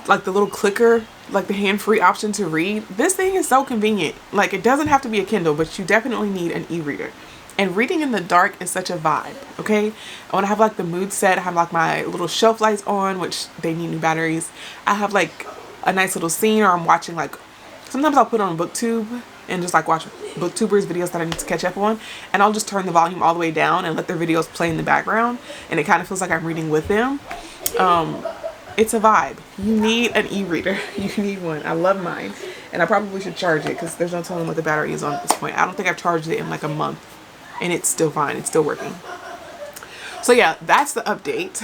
Like the little clicker, like the hand-free option to read. This thing is so convenient. Like, it doesn't have to be a Kindle, but you definitely need an e-reader. And reading in the dark is such a vibe, okay? I want to have like the mood set. I have like my little shelf lights on, which they need new batteries. I have like a nice little scene, or I'm watching, like, sometimes I'll put on BookTube and just like watch booktubers videos that I need to catch up on, and I'll just turn the volume all the way down and let their videos play in the background, and it kind of feels like I'm reading with them. It's a vibe. You need an e-reader. You need one. I love mine, and I probably should charge it because there's no telling what the battery is on at this point. I don't think I've charged it in like a month, and it's still fine. It's still working. So yeah, that's the update.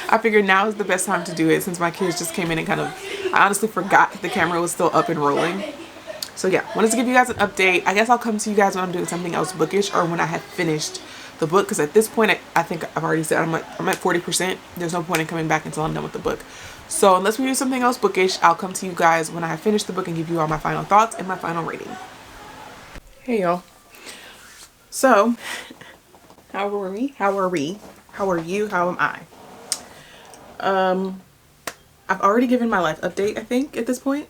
I figured now is the best time to do it since my kids just came in and I honestly forgot the camera was still up and rolling. So yeah, wanted to give you guys an update. I guess I'll come to you guys when I'm doing something else bookish, or when I have finished the book, because at this point I think I've already said I'm at 40%. There's no point in coming back until I'm done with the book. So unless we do something else bookish, I'll come to you guys when I have finished the book and give you all my final thoughts and my final rating. Hey y'all. So how are we? How are you? How am I? I've already given my life update, I think, at this point.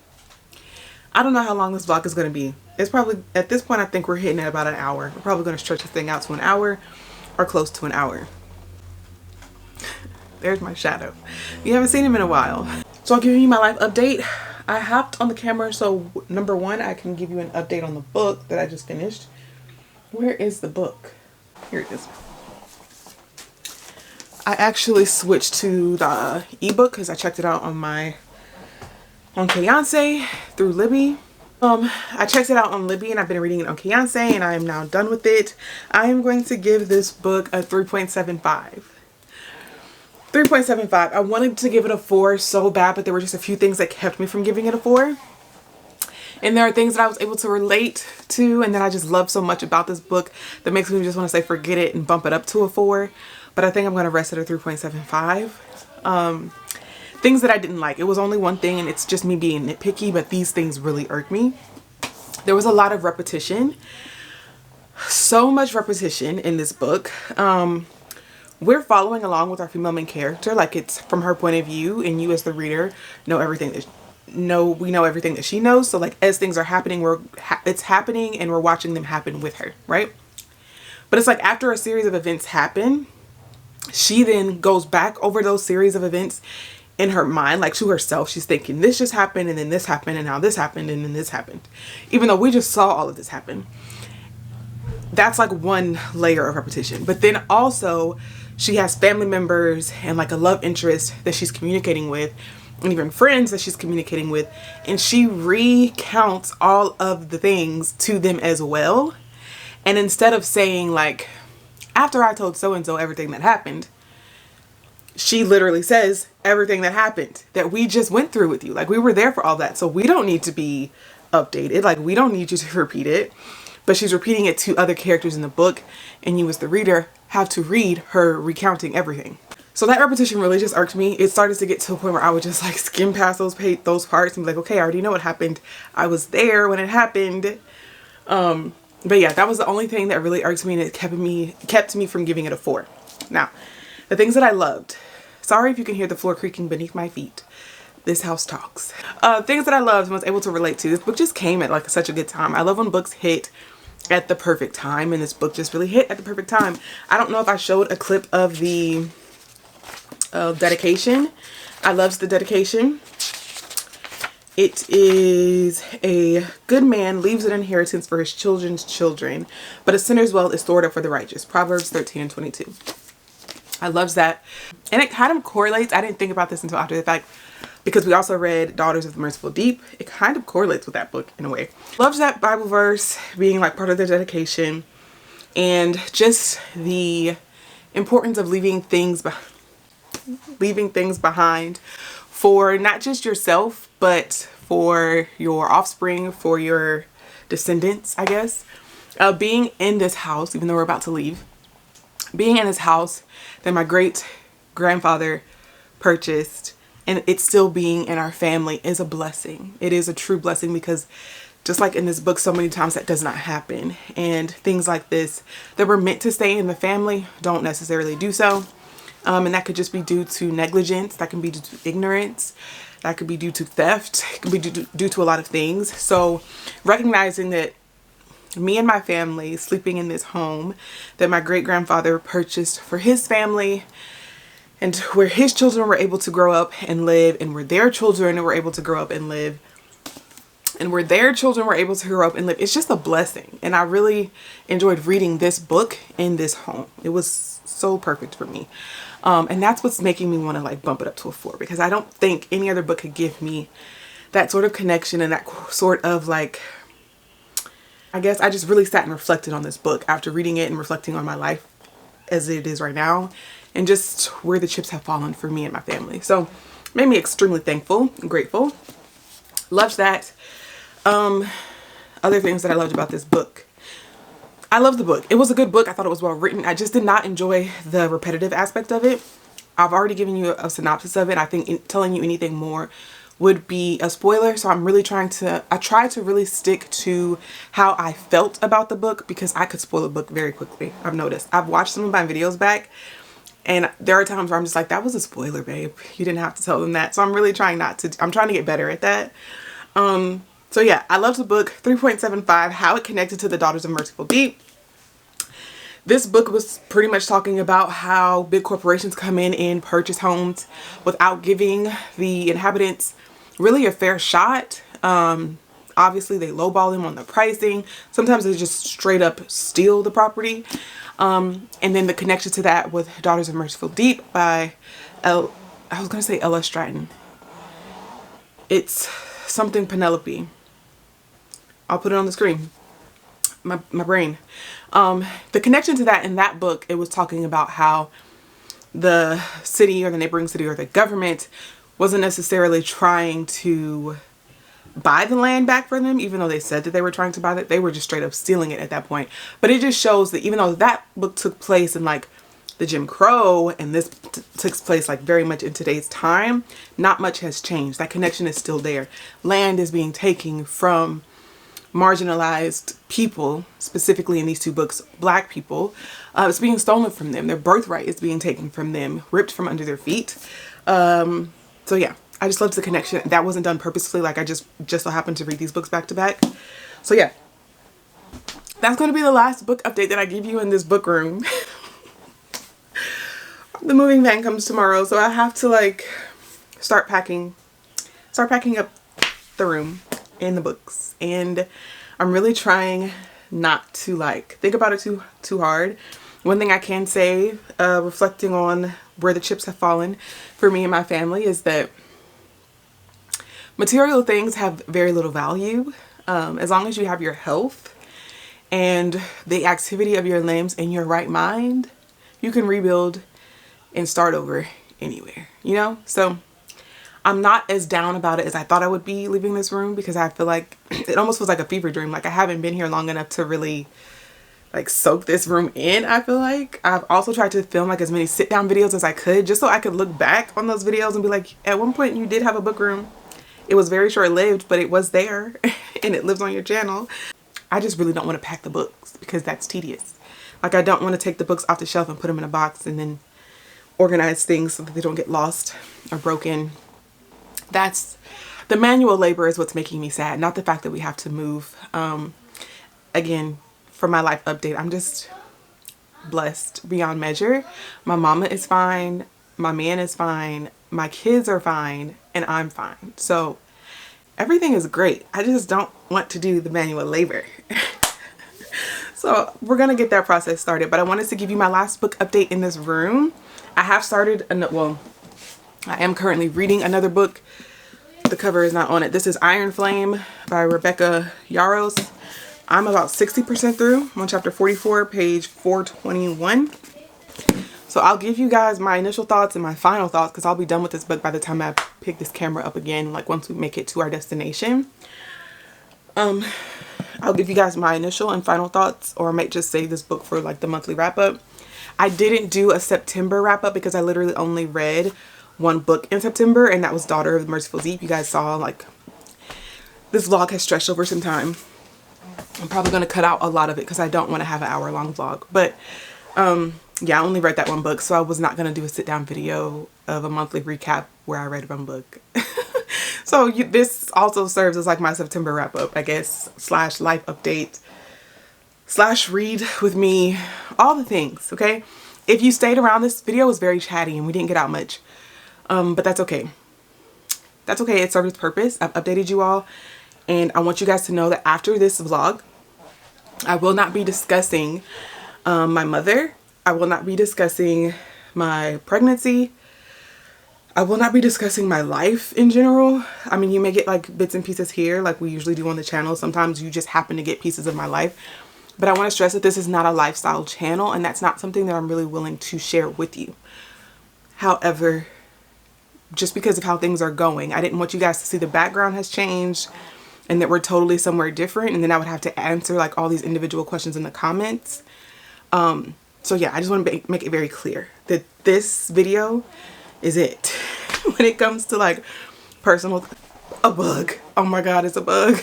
I don't know how long this vlog is going to be. It's probably, at this point, I think we're hitting at about an hour. We're probably going to stretch this thing out to an hour or close to an hour. There's my shadow. You haven't seen him in a while. So I'll give you my life update. I hopped on the camera, so number one, I can give you an update on the book that I just finished. Where is the book? Here it is. I actually switched to the ebook because I checked it out on Kayance through Libby. I checked it out on Libby and I've been reading it on Kayance, and I am now done with it. I am going to give this book a 3.75. 3.75. I wanted to give it a 4 so bad, but there were just a few things that kept me from giving it a 4. And there are things that I was able to relate to and that I just love so much about this book that makes me just want to say forget it and bump it up to a 4. But I think I'm going to rest at a 3.75. Things that I didn't like. It was only one thing, and it's just me being nitpicky, but these things really irk me. There was a lot of repetition. So much repetition in this book. We're following along with our female main character, like it's from her point of view, and you as the reader know everything that we know everything that she knows. So like as things are happening, it's happening and we're watching them happen with her, right? But it's like after a series of events happen, she then goes back over those series of events in her mind, like to herself. She's thinking this just happened, and then this happened, and now this happened, and then this happened, even though we just saw all of this happen. That's like one layer of repetition. But then also she has family members and like a love interest that she's communicating with, and even friends that she's communicating with, and she recounts all of the things to them as well. And instead of saying like, after I told so-and-so everything that happened, she literally says everything that happened that we just went through with you. Like, we were there for all that. So we don't need to be updated. Like, we don't need you to repeat it. But she's repeating it to other characters in the book. And you as the reader have to read her recounting everything. So that repetition really just irked me. It started to get to a point where I would just like skim past those parts and be like, okay, I already know what happened. I was there when it happened. But yeah, that was the only thing that really irked me, and it kept me from giving it a 4. Now, the things that I loved. Sorry if you can hear the floor creaking beneath my feet. This house talks. Things that I loved and was able to relate to. This book just came at like such a good time. I love when books hit at the perfect time, and this book just really hit at the perfect time. I don't know if I showed a clip of the dedication. I loved the dedication. It is a good man leaves an inheritance for his children's children, but a sinner's wealth is stored up for the righteous. Proverbs 13 and 22. I loved that. And it kind of correlates. I didn't think about this until after the fact, because we also read Daughters of the Merciful Deep. It kind of correlates with that book in a way. Loved that Bible verse being like part of the dedication, and just the importance of leaving things behind for not just yourself, but for your offspring, for your descendants, I guess. Being in this house, even though we're about to leave, being in this house that my great grandfather purchased, and it's still being in our family, is a blessing. It is a true blessing, because just like in this book, so many times that does not happen. And things like this that were meant to stay in the family don't necessarily do so. And that could just be due to negligence. That can be due to ignorance. That could be due to theft. It could be due to a lot of things. So recognizing that me and my family sleeping in this home that my great grandfather purchased for his family, and where his children were able to grow up and live, and where their children were able to grow up and live, and where their children were able to grow up and live, it's just a blessing. And I really enjoyed reading this book in this home. It was so perfect for me. And that's what's making me want to like bump it up to a 4, because I don't think any other book could give me that sort of connection and that sort of like, I guess I just really sat and reflected on this book after reading it and reflecting on my life as it is right now, and just where the chips have fallen for me and my family. So made me extremely thankful and grateful. Loved that. Other things that I loved about this book. I loved the book. It was a good book. I thought it was well written. I just did not enjoy the repetitive aspect of it. I've already given you a synopsis of it. I think telling you anything more would be a spoiler. So I'm really trying to really stick to how I felt about the book, because I could spoil a book very quickly. I've noticed. I've watched some of my videos back, and there are times where I'm just like, that was a spoiler, babe. You didn't have to tell them that. So I'm really trying I'm trying to get better at that. So yeah, I loved the book. 3.75, how it connected to the Daughters of Merciful Deep. This book was pretty much talking about how big corporations come in and purchase homes without giving the inhabitants really a fair shot. Obviously, they lowball them on the pricing. Sometimes they just straight up steal the property. And then the connection to that with Daughters of Merciful Deep by I was going to say Ella Stratton. It's something Penelope. I'll put it on the screen. My brain. The connection to that in that book, it was talking about how the city or the neighboring city or the government wasn't necessarily trying to buy the land back for them, even though they said that they were trying to buy it. They were just straight up stealing it at that point. But it just shows that even though that book took place in like the Jim Crow, and this takes place like very much in today's time, not much has changed. That connection is still there. Land is being taken from marginalized people, specifically in these two books, Black people. It's being stolen from them. Their birthright is being taken from them, ripped from under their feet. So yeah, I just loved the connection. That wasn't done purposefully. Like I just so happened to read these books back to back. So yeah, that's going to be the last book update that I give you in this book room. The moving van comes tomorrow, so I have to like start packing up the room and the books, and I'm really trying not to like think about it too hard. One thing I can say, reflecting on where the chips have fallen for me and my family, is that material things have very little value as long as you have your health and the activity of your limbs in your right mind, you can rebuild and start over anywhere, you know? So I'm not as down about it as I thought I would be leaving this room, because I feel like it almost feels like a fever dream. Like I haven't been here long enough to really like soak this room in. I feel like I've also tried to film like as many sit down videos as I could, just so I could look back on those videos and be like, at one point you did have a book room. It was very short lived, but it was there and it lives on your channel. I just really don't want to pack the books because that's tedious. Like I don't want to take the books off the shelf and put them in a box and then organize things so that they don't get lost or broken. That's the manual labor is what's making me sad, not the fact that we have to move. Again, for my life update, I'm just blessed beyond measure. My mama is fine, my man is fine, my kids are fine, and I'm fine. So everything is great. I just don't want to do the manual labor. So we're gonna get that process started, but I wanted to give you my last book update in this room. I have started, well, I am currently reading another book. The cover is not on it. This is Iron Flame by Rebecca Yarros. I'm about 60% through. I'm on chapter 44, page 421. So I'll give you guys my initial thoughts and my final thoughts, because I'll be done with this book by the time I pick this camera up again, like once we make it to our destination. I'll give you guys my initial and final thoughts, or I might just save this book for like the monthly wrap up. I didn't do a September wrap up because I literally only read one book in September, and that was Daughter of the Merciful Deep. You guys saw like this vlog has stretched over some time. I'm probably going to cut out a lot of it because I don't want to have an hour-long vlog. But yeah, I only read that one book, so I was not going to do a sit-down video of a monthly recap where I read one book. So this also serves as like my September wrap-up, I guess, slash life update, slash read with me, all the things, okay? If you stayed around, this video was very chatty and we didn't get out much, but that's okay. That's okay. It served its purpose. I've updated you all. And I want you guys to know that after this vlog, I will not be discussing my mother. I will not be discussing my pregnancy. I will not be discussing my life in general. I mean, you may get like bits and pieces here like we usually do on the channel. Sometimes you just happen to get pieces of my life. But I want to stress that this is not a lifestyle channel, and that's not something that I'm really willing to share with you. However, just because of how things are going, I didn't want you guys to see the background has changed and that we're totally somewhere different, and then I would have to answer like all these individual questions in the comments. So yeah, I just want to make it very clear that this video is it. When it comes to like personal, a bug. Oh my God, it's a bug.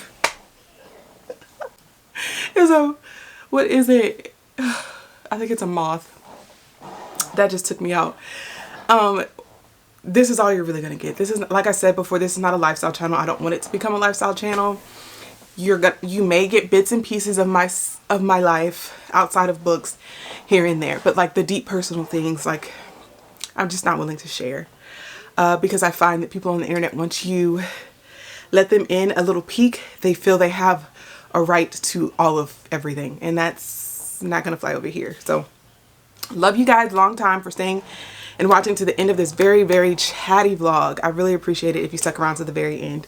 What is it? I think it's a moth. That just took me out. This is all you're really gonna get. This is, like I said before, this is not a lifestyle channel. I don't want it to become a lifestyle channel. You may get bits and pieces of my life outside of books here and there, but like the deep personal things, like I'm just not willing to share, because I find that people on the internet, once you let them in a little peek, they feel they have a right to all of everything, and that's not gonna fly over here. So love you guys, long time for staying and watching to the end of this very, very chatty vlog. I really appreciate it if you stuck around to the very end.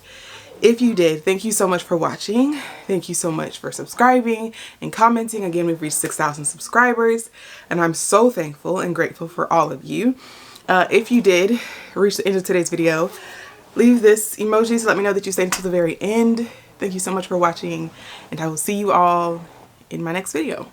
If you did, thank you so much for watching. Thank you so much for subscribing and commenting. Again, we've reached 6,000 subscribers, and I'm so thankful and grateful for all of you. If you did reach the end of today's video, leave this emoji to let me know that you stayed until the very end. Thank you so much for watching, and I will see you all in my next video.